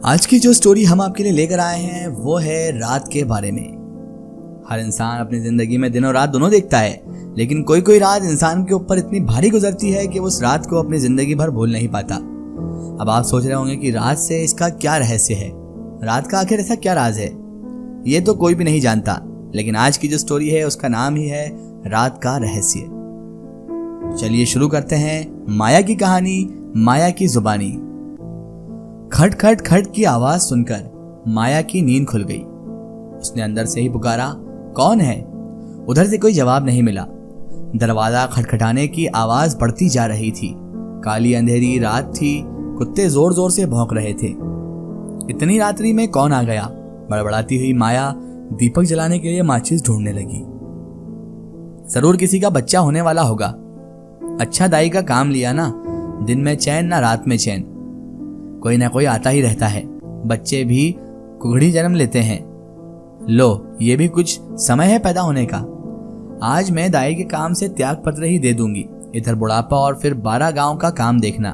आज की जो स्टोरी हम आपके लिए लेकर आए हैं वो है रात के बारे में। हर इंसान अपनी जिंदगी में दिन और रात दोनों देखता है, लेकिन कोई कोई रात इंसान के ऊपर इतनी भारी गुजरती है कि वो उस रात को अपनी जिंदगी भर भूल नहीं पाता। अब आप सोच रहे होंगे कि रात से इसका क्या रहस्य है, रात का आखिर ऐसा क्या राज है। ये तो कोई भी नहीं जानता, लेकिन आज की जो स्टोरी है उसका नाम ही है रात का रहस्य। चलिए शुरू करते हैं माया की कहानी, माया की जुबानी। खट खट खट की आवाज सुनकर माया की नींद खुल गई। उसने अंदर से ही पुकारा, कौन है? उधर से कोई जवाब नहीं मिला। दरवाजा खटखटाने की आवाज बढ़ती जा रही थी। काली अंधेरी रात थी, कुत्ते जोर जोर से भौंक रहे थे। इतनी रात्रि में कौन आ गया? बड़बड़ाती हुई माया दीपक जलाने के लिए माचिस ढूंढने लगी। जरूर किसी का बच्चा होने वाला होगा। अच्छा दाई का काम लिया ना, दिन में चैन ना रात में चैन। कोई ना कोई आता ही रहता है। बच्चे भी कुगड़ी जन्म लेते हैं। लो, ये भी कुछ समय है पैदा होने का। आज मैं दाई के काम से त्याग पत्र ही दे दूंगी। इधर बुढ़ापा और फिर 12 गांव का काम देखना।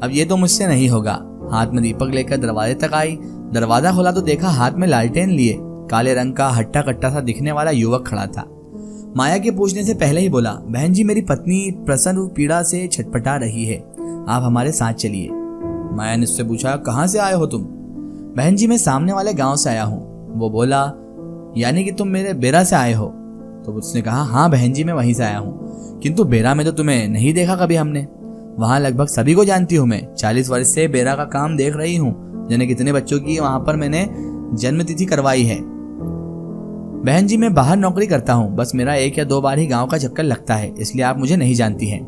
अब ये तो मुझसे नहीं होगा। हाथ में दीपक लेकर दरवाजे तक आई। दरवाजा खोला तो देखा हाथ में लालटेन लिए काले रंग का हट्टा कट्टा सा दिखने वाला युवक खड़ा था। माया के पूछने से पहले ही बोला, बहन जी, मेरी पत्नी प्रसन्न पीड़ा से छटपटा रही है, आप हमारे साथ चलिए। माया ने उससे पूछा, कहाँ से आए हो तुम? बहन जी, मैं सामने वाले गांव से आया हूँ। वो बोला, यानी कि तुम मेरे बेरा से आए हो? तो उसने कहा, हाँ बहन जी, मैं वहीं से आया हूँ, किंतु बेरा में तो तुम्हें नहीं देखा कभी हमने। वहां लगभग सभी को जानती हूँ मैं। 40 वर्ष से बेरा का काम देख रही हूँ। जाने कितने बच्चों की वहां पर मैंने जन्म तिथि करवाई है। बहन जी, मैं बाहर नौकरी करता हूँ, बस मेरा 1 या 2 बार ही गांव का चक्कर लगता है, इसलिए आप मुझे नहीं जानती हैं।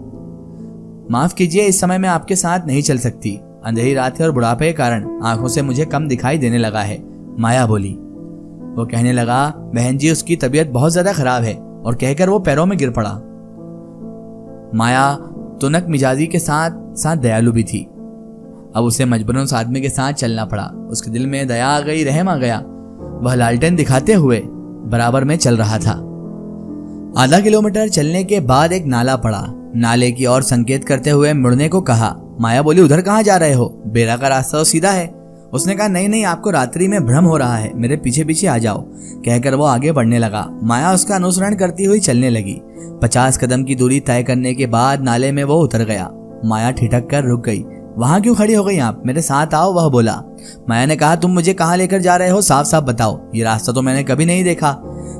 माफ कीजिए, इस समय मैं आपके साथ नहीं चल सकती। अंधेरी रात है और बुढ़ापे के कारण आंखों से मुझे कम दिखाई देने लगा है, माया बोली। वो कहने लगा, बहन जी, उसकी तबीयत बहुत ज्यादा खराब है, और कहकर वो पैरों में गिर पड़ा। माया तुनक मिजाजी के साथ साथ दयालु भी थी। अब उसे मजबूरन उस आदमी के साथ चलना पड़ा। उसके दिल में दया आ गई, रहम आ गया। वह लालटेन दिखाते हुए बराबर में चल रहा था। आधा किलोमीटर चलने के बाद एक नाला पड़ा। नाले की ओर संकेत करते हुए मुड़ने को कहा। माया बोली, उधर कहाँ जा रहे हो? बेरा का रास्ता तो सीधा है। उसने कहा, नहीं नहीं, आपको रात्रि में भ्रम हो रहा है, मेरे पीछे पीछे आ जाओ। कहकर वो आगे बढ़ने लगा। माया उसका अनुसरण करती हुई चलने लगी। 50 कदम की दूरी तय करने के बाद नाले में वो उतर गया। माया ठिठक कर रुक गई। वहां क्यों खड़ी हो गई आप? मेरे साथ आओ, वह बोला। माया ने कहा, तुम मुझे कहाँ लेकर जा रहे हो? साफ साफ बताओ, ये रास्ता तो मैंने कभी नहीं देखा।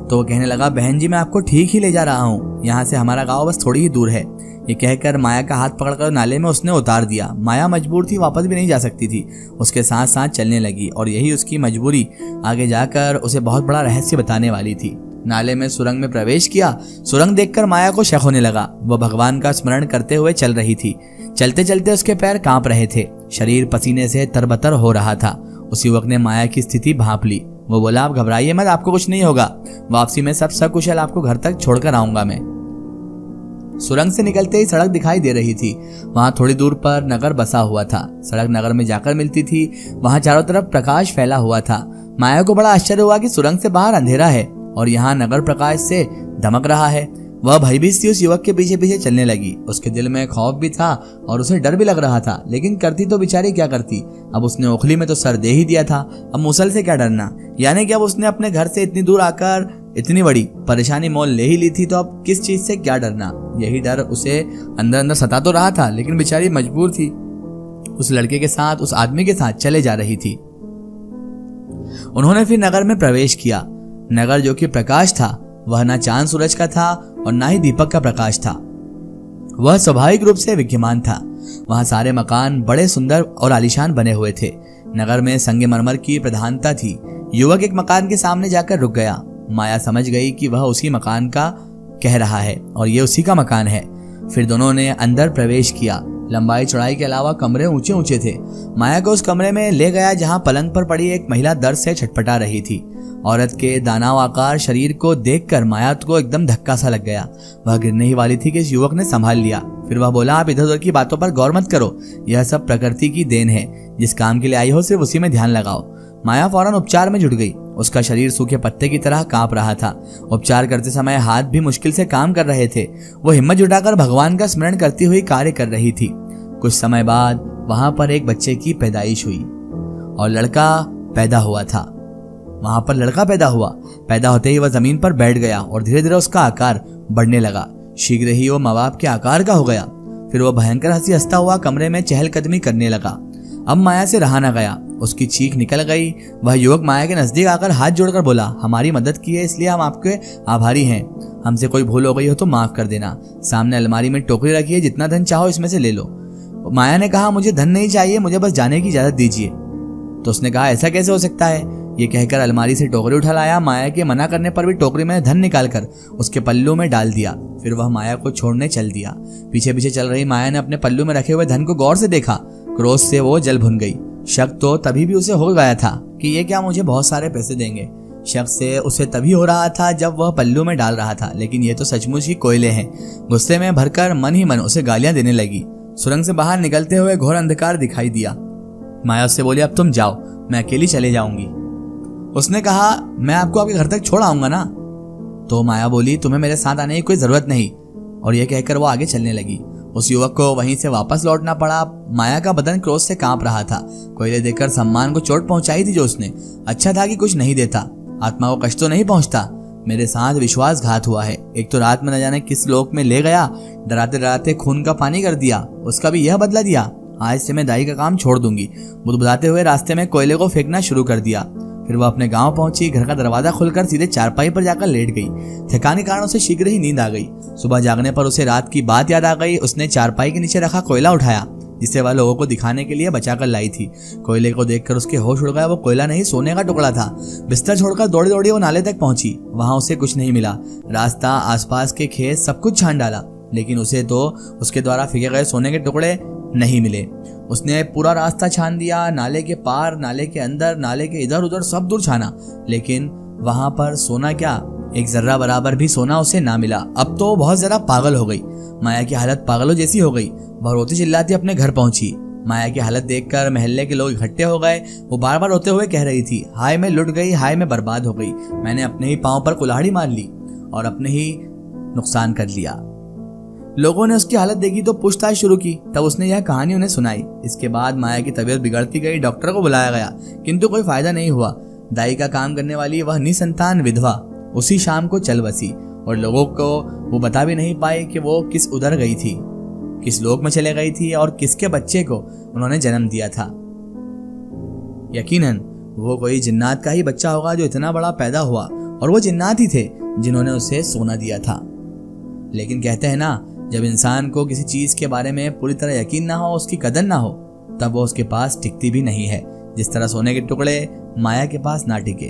तो वो कहने लगा, बहन जी, मैं आपको ठीक ही ले जा रहा हूँ, यहाँ से हमारा गाँव बस थोड़ी ही दूर है। ये कहकर माया का हाथ पकड़कर नाले में उसने उतार दिया। माया मजबूर थी, वापस भी नहीं जा सकती थी। उसके साथ साथ चलने लगी, और यही उसकी मजबूरी आगे जाकर उसे बहुत बड़ा रहस्य बताने वाली थी। नाले में सुरंग में प्रवेश किया। सुरंग देखकर माया को शक होने लगा। वह भगवान का स्मरण करते हुए चल रही थी। चलते चलते उसके पैर कांप रहे थे, शरीर पसीने से तरबतर हो रहा था। उस युवक ने माया की स्थिति भांप ली। वो बोला, आप घबराइए मत, आपको कुछ नहीं होगा। वापसी में सब सकुशल आपको घर तक छोड़कर आऊंगा मैं। सुरंग से निकलते ही सड़क दिखाई दे रही थी। वहां थोड़ी दूर पर नगर बसा हुआ था। सड़क नगर में जाकर मिलती थी। वहां चारों तरफ प्रकाश फैला हुआ था। माया को बड़ा आश्चर्य हुआ कि सुरंग से बाहर अंधेरा है और यहाँ नगर प्रकाश से धमक रहा है। वह भयभीत सी उस युवक के पीछे पीछे चलने लगी। उसके दिल में खौफ भी था और उसे डर भी लग रहा था, लेकिन करती तो बेचारी क्या करती। अब उसने ओखली में तो सर दे ही दिया था, अब मुसल से क्या डरना। यानी कि अब उसने अपने घर से इतनी दूर आकर इतनी बड़ी परेशानी मोल ले ही ली थी, तो अब किस चीज से क्या डरना। यही डर उसे अंदर अंदर सता तो रहा था, लेकिन बेचारी मजबूर थी। उस लड़के के साथ, उस आदमी के साथ चले जा रही थी। उन्होंने फिर नगर में प्रवेश किया। नगर जो कि प्रकाश था, वह ना चांद सूरज का था और ना ही दीपक का प्रकाश था। वह स्वाभाविक रूप से विद्यमान था। वहां सारे मकान बड़े सुंदर और आलीशान बने हुए थे। नगर में संगमरमर की प्रधानता थी। युवक एक मकान के सामने जाकर रुक गया। माया समझ गई कि वह उसी मकान का कह रहा है और ये उसी का मकान है। फिर दोनों ने अंदर प्रवेश किया। लंबाई चौड़ाई के अलावा कमरे ऊंचे ऊंचे थे। माया को उस कमरे में ले गया जहां पलंग पर पड़ी एक महिला दर्द से छटपटा रही थी। औरत के दानव आकार शरीर को देखकर माया को एकदम धक्का सा लग गया। वह गिरने ही वाली थी कि इस युवक ने संभाल लिया। फिर वह बोला, आप इधर उधर की बातों पर गौर मत करो, यह सब प्रकृति की देन है। जिस काम के लिए आई हो सिर्फ उसी में ध्यान लगाओ। माया फौरन उपचार में जुट गई। उसका शरीर सूखे पत्ते की तरह कांप रहा था। उपचार करते समय हाथ भी मुश्किल से काम कर रहे थे। वो हिम्मत जुटाकर भगवान का स्मरण करती हुई कार्य कर रही थी। कुछ समय बाद वहां पर एक बच्चे की पैदाइश हुई। और लड़का पैदा हुआ था। वहां पर लड़का पैदा हुआ। पैदा होते ही वह जमीन पर बैठ गया और धीरे धीरे उसका आकार बढ़ने लगा। शीघ्र ही वो माँ बाप के आकार का हो गया। फिर वह भयंकर हंसी हंसता हुआ कमरे में चहलकदमी करने लगा। अब माया से रहा न गया, उसकी चीख निकल गई। वह युवक माया के नजदीक आकर हाथ जोड़कर बोला, हमारी मदद की है इसलिए हम आपके आभारी हैं। हमसे कोई भूल हो गई हो तो माफ कर देना। सामने अलमारी में टोकरी रखी है, जितना धन चाहो इसमें से ले लो। माया ने कहा, मुझे धन नहीं चाहिए, मुझे बस जाने की इजाजत दीजिए। तो उसने कहा, ऐसा कैसे हो सकता है। ये कहकर अलमारी से टोकरी उठा लाया। माया के मना करने पर भी टोकरी में धन निकालकर उसके पल्लू में डाल दिया। फिर वह माया को छोड़ने चल दिया। पीछे पीछे चल रही माया ने अपने पल्लू में रखे हुए धन को गौर से देखा। क्रोध से वो जल भुन गई। शक तो तभी भी उसे हो गया था कि ये क्या मुझे बहुत सारे पैसे देंगे। शक से उसे तभी हो रहा था जब वह पल्लू में डाल रहा था, लेकिन ये तो सचमुच ही कोयले हैं। गुस्से में भरकर मन ही मन उसे गालियां देने लगी। सुरंग से बाहर निकलते हुए घोर अंधकार दिखाई दिया। माया उससे बोली, अब तुम जाओ, मैं अकेली चले जाऊंगी। उसने कहा, मैं आपको आपके घर तक छोड़ आऊंगा ना। तो माया बोली, तुम्हें मेरे साथ आने की कोई जरूरत नहीं। और यह कहकर वो आगे चलने लगी। उस युवक को वहीं से वापस लौटना पड़ा। माया का बदन क्रोध से कांप रहा था। कोयले देकर सम्मान को चोट पहुंचाई थी जो उसने। अच्छा था कि कुछ नहीं देता, आत्मा को कष्ट तो नहीं पहुंचता। मेरे साथ विश्वासघात हुआ है। एक तो रात में न जाने किस लोक में ले गया, डराते डराते खून का पानी कर दिया, उसका भी यह बदला दिया। आज से मैं दाई का काम छोड़ दूंगी। बुदबुदाते हुए रास्ते में कोयले को फेंकना शुरू कर दिया। फिर वह अपने गांव पहुंची। घर का दरवाजा खुलकर सीधे चारपाई पर जाकर लेट गई। थकान के कारण उसे शीघ्र ही नींद आ गई। सुबह जागने पर उसे रात की बात याद आ गई। उसने चारपाई के नीचे रखा कोयला उठाया, जिसे वह लोगों को दिखाने के लिए बचाकर लाई थी। कोयले को देखकर उसके होश उड़ गया। वो कोयला नहीं, सोने का टुकड़ा था। बिस्तर छोड़कर दौड़ी दौड़ी वो नाले तक पहुंची। वहां उसे कुछ नहीं मिला। रास्ता, आसपास के खेत, सब कुछ छान डाला, लेकिन उसे तो उसके द्वारा फेंके गए सोने के टुकड़े नहीं मिले। उसने पूरा रास्ता छान दिया, नाले के पार, नाले के अंदर, नाले के इधर उधर सब दूर छाना, लेकिन वहां पर सोना क्या, एक जर्रा बराबर भी सोना उसे ना मिला। अब तो बहुत ज्यादा पागल हो गई। माया की हालत पागलों जैसी हो गई। वह रोती चिल्लाती अपने घर पहुंची। माया की हालत देखकर महल्ले के लोग इकट्ठे हो गए। वो बार बार रोते हुए कह रही थी, हाय मैं लुट गई, हाय मैं बर्बाद हो गई। मैंने अपने ही पांव पर कुल्हाड़ी मार ली और अपने ही नुकसान कर लिया। लोगों ने उसकी हालत देखी तो पूछताछ शुरू की। तब उसने यह कहानी उन्हें सुनाई। इसके बाद माया की तबीयत बिगड़ती गई। डॉक्टर को बुलाया गया, किंतु कोई फायदा नहीं हुआ। दाई का काम करने वाली वह निसंतान विधवा उसी शाम को चल बसी और लोगों को वो बता भी नहीं पाए कि वो किस उधर गई थी, किस लोक में चले गई थी और किसके बच्चे को उन्होंने जन्म दिया था। यकीनन वो कोई जिन्नात का ही बच्चा होगा जो इतना बड़ा पैदा हुआ, और वो जिन्नात ही थे जिन्होंने उसे सोना दिया था। लेकिन कहते हैं ना, जब इंसान को किसी चीज के बारे में पूरी तरह यकीन ना हो, उसकी कदर ना हो, तब वो उसके पास टिकती भी नहीं है। जिस तरह सोने के टुकड़े माया के पास ना टिके।